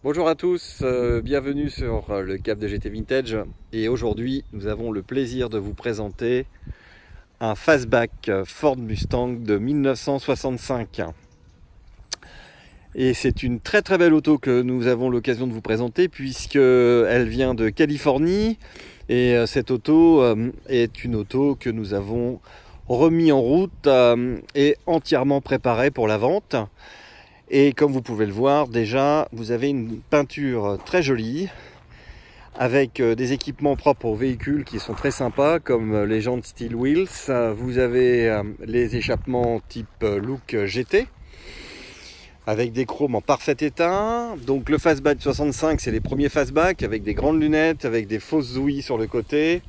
Bonjour à tous, bienvenue sur le Cap de GT Vintage et aujourd'hui nous avons le plaisir de vous présenter un fastback Ford Mustang de 1965. Et c'est une très belle auto que nous avons l'occasion de vous présenter puisqu'elle vient de Californie et cette auto est une auto que nous avons remis en route et entièrement préparée pour la vente. Et comme vous pouvez le voir, déjà vous avez une peinture très jolie avec des équipements propres au véhicule qui sont très sympas, comme les jantes Steel Wheels. Vous avez les échappements type look GT avec des chromes en parfait état. Donc le fastback 65, c'est les premiers fastbacks avec des grandes lunettes, avec des fausses ouïes sur le côté.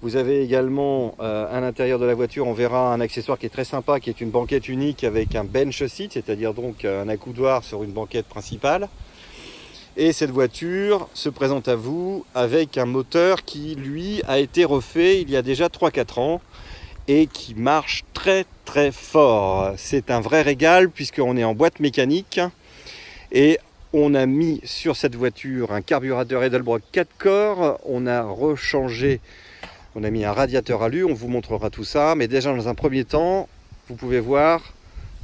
Vous avez également à l'intérieur de la voiture, on verra un accessoire qui est très sympa, qui est une banquette unique avec un bench seat, c'est-à-dire donc un accoudoir sur une banquette principale. Et cette voiture se présente à vous avec un moteur qui, lui, a été refait il y a déjà 3-4 ans et qui marche très fort. C'est un vrai régal puisqu'on est en boîte mécanique et on a mis sur cette voiture un carburateur Edelbrock 4 corps, on a rechangé. On a mis un radiateur alu, on vous montrera tout ça. Mais déjà dans un premier temps, vous pouvez voir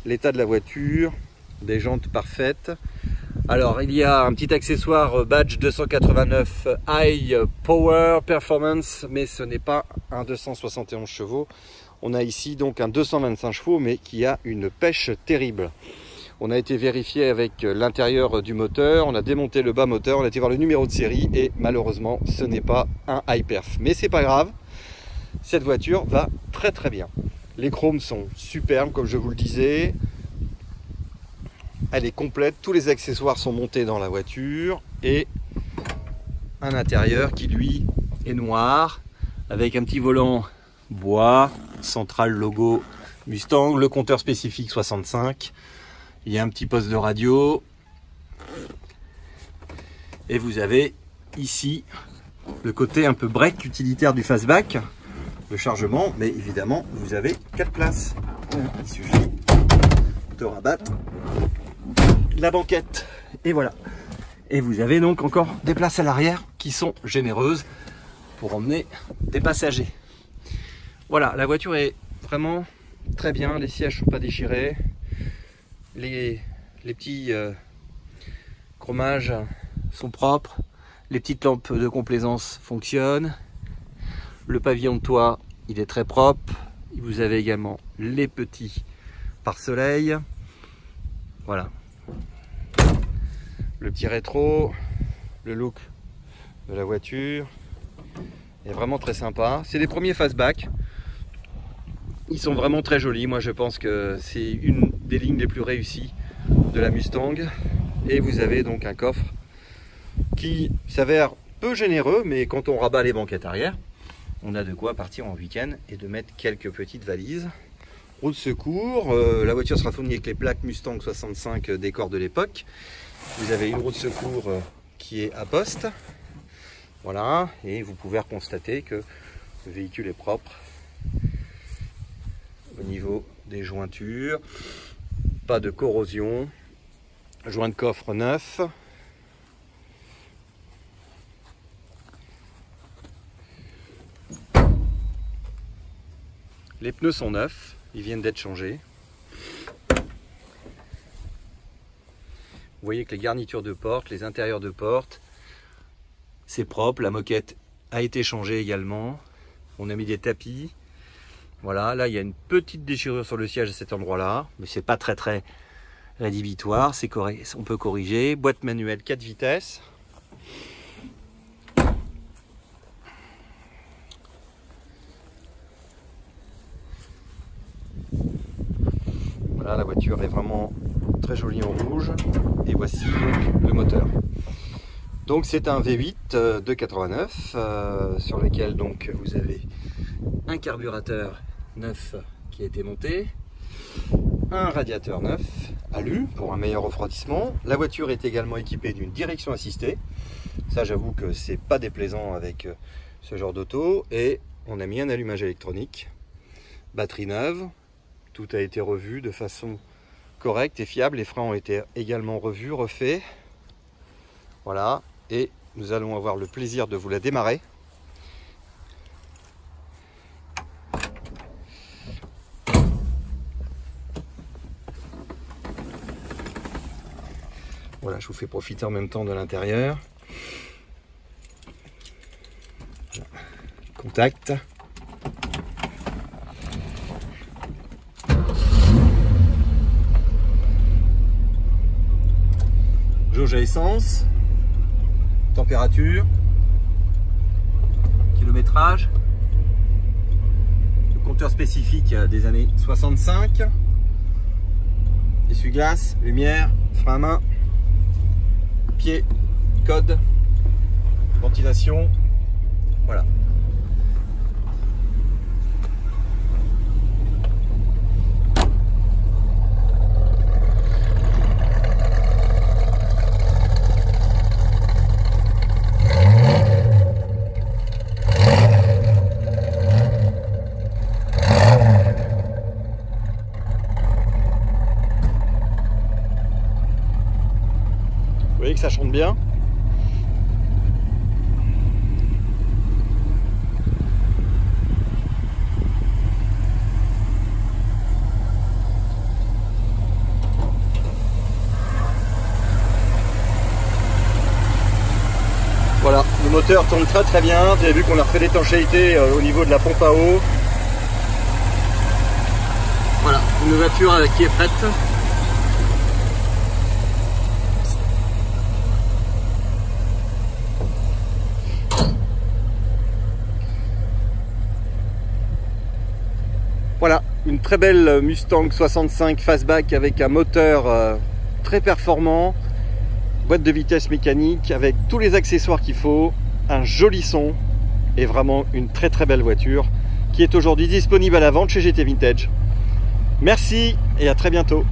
l'état de la voiture, des jantes parfaites. Alors il y a un petit accessoire badge 289 High Power Performance, mais ce n'est pas un 271 chevaux. On a ici donc un 225 chevaux, mais qui a une pêche terrible. On a été vérifié avec l'intérieur du moteur, on a démonté le bas moteur, on a été voir le numéro de série et malheureusement ce n'est pas un high perf. Mais c'est pas grave, cette voiture va très bien. Les chromes sont superbes comme je vous le disais. Elle est complète, tous les accessoires sont montés dans la voiture et un intérieur qui lui est noir avec un petit volant bois, central logo Mustang, le compteur spécifique 65. Il y a un petit poste de radio et vous avez ici le côté un peu break utilitaire du fastback, le chargement, mais évidemment vous avez 4 places. Il suffit de rabattre la banquette et voilà. Et vous avez donc encore des places à l'arrière qui sont généreuses pour emmener des passagers. Voilà, la voiture est vraiment très bien, les sièges ne sont pas déchirés. Les petits chromages sont propres, les petites lampes de complaisance fonctionnent, le pavillon de toit il est très propre, vous avez également les petits pare-soleil, voilà, le petit rétro, le look de la voiture est vraiment très sympa. C'est les premiers fastback. Ils sont vraiment très jolis, moi je pense que c'est une des lignes les plus réussies de la Mustang. Et vous avez donc un coffre qui s'avère peu généreux, mais quand on rabat les banquettes arrière, on a de quoi partir en week-end et de mettre quelques petites valises. Roue de secours, la voiture sera fournie avec les plaques Mustang 65 décor de l'époque. Vous avez une roue de secours qui est à poste. Voilà, et vous pouvez constater que le véhicule est propre. Au niveau des jointures, pas de corrosion, joint de coffre neuf, les pneus sont neufs, ils viennent d'être changés. Vous voyez que les garnitures de porte, les intérieurs de porte, c'est propre, la moquette a été changée également, on a mis des tapis. Voilà, là il y a une petite déchirure sur le siège à cet endroit-là, mais c'est pas très rédhibitoire, c'est correct, on peut corriger. Boîte manuelle 4 vitesses. Voilà, la voiture est vraiment très jolie en rouge. Et voici donc le moteur. Donc c'est un V8 de 89 sur lequel donc vous avez un carburateur neuf qui a été monté, un radiateur neuf alu pour un meilleur refroidissement. La voiture est également équipée d'une direction assistée. Ça j'avoue que c'est pas déplaisant avec ce genre d'auto. Et on a mis un allumage électronique, batterie neuve, tout a été revu de façon correcte et fiable. Les freins ont été également revus, refaits. Voilà, et nous allons avoir le plaisir de vous la démarrer. Voilà, je vous fais profiter en même temps de l'intérieur. Voilà. Contact. Jauge à essence. Température. Kilométrage. Le compteur spécifique des années 65. Essuie-glace, lumière, frein à main. Pied, code, ventilation, voilà. Vous voyez que ça chante bien. Voilà, le moteur tourne très bien. Vous avez vu qu'on a refait l'étanchéité au niveau de la pompe à eau. Voilà, une voiture qui est prête. Voilà, une très belle Mustang 65 fastback avec un moteur très performant, boîte de vitesse mécanique avec tous les accessoires qu'il faut, un joli son et vraiment une très belle voiture qui est aujourd'hui disponible à la vente chez GT Vintage. Merci et à très bientôt.